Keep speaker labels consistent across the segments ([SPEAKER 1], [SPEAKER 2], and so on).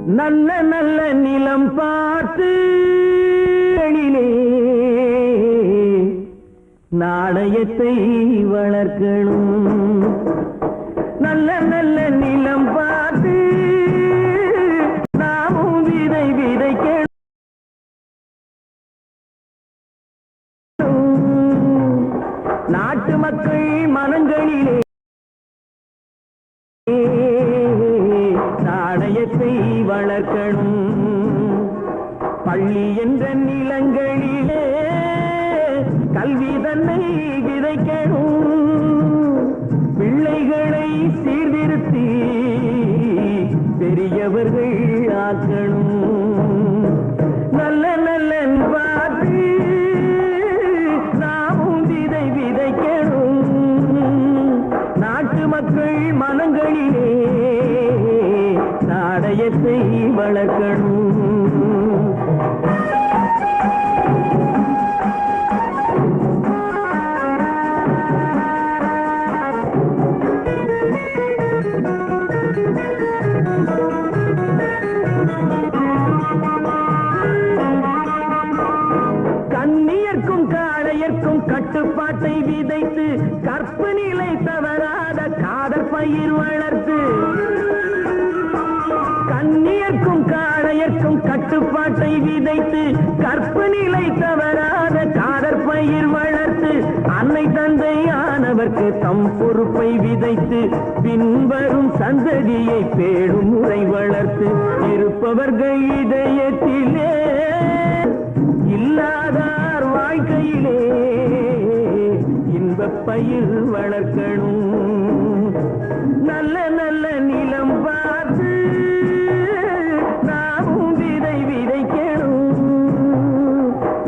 [SPEAKER 1] நல்ல நல்ல நிலம் பார்த்து நாணயத்தை வளர்க்கணும். நல்ல நல்ல நிலம் பார்த்து நாமும் விதை விதைக்கணும். நாட்டு மக்கள் மனங்களிலே நாணயத்தை வளர்க்கணும். பள்ளி என்ற நிலங்களிலே கல்வி தன்னை விதைக்கணும். பிள்ளைகளை சீர்திருத்தி பெரியவர்கள் ஆக்கணும். நல்ல நல்ல பார்த்து நாமும் விதை விதைக்கணும். நாட்டு மக்கள் மனங்களிலே நாணயத்தை வளர்க்கணும். கண்ணியர்க்கும் காளையர்க்கும் கட்டுப்பாட்டை விதைத்து கற்பு நிலை தவறாத காதற் பயிர் வளர்த்து. கண்ணியர்க்கும் காளையர்க்கும் கட்டுப்பாட்டை விதைத்து கற்பு நிலை தவறாத காதற் பயிர் வளர்த்து. அன்னை தந்தை ஆனவர்க்கு தம் பொறுப்பை விதைத்து பின்வரும் சந்ததியை பேடும் முறை வளர்த்து. இருப்பவர்கள் இதயத்திலே இல்லாதார் வாழ்க்கையிலே இன்பப் பயிர் வளர்க்கணும். நல்ல நல்ல நிலம் பார்த்து நாமும் விதை விதைக்கணும்.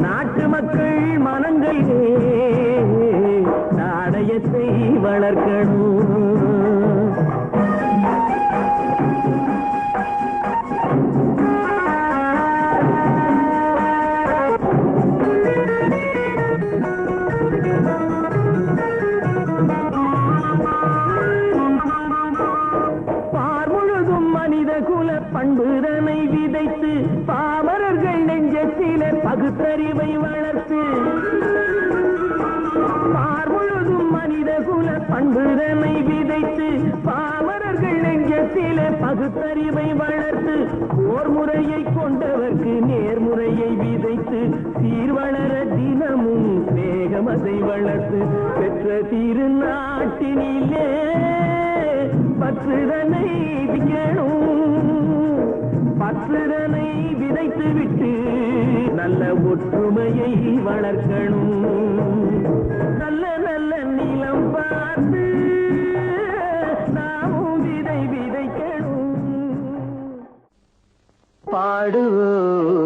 [SPEAKER 1] நாட்டு மக்கள் மனங்களிலே நாணயத்தை வளர்க்கணும். பண்புதனை விதைத்து பாமரர்கள் நெஞ்சத்திலே பகுத்தறிவை வளர்த்து. பார்முழுதும் மனித குல பண்புதனை விதைத்து பாமரர்கள் நெஞ்சத்திலே பகுத்தறிவை வளர்த்து. ஓர் முறையை கொண்டவர்க்கு நேர்முறையை விதைத்து சீர்வளர தினமும் வேகமதை வளர்த்து. பெற்ற திருநாட்டினிலே பற்றுதனை விக்கணும். பற்றுதனை விதைத்து விட்டு நல்ல ஒற்றுமையை வளர்க்கணும். நல்ல நல்ல நிலம் பார்த்து நாமும் விதை விதைக்கணும். பாடுவோம்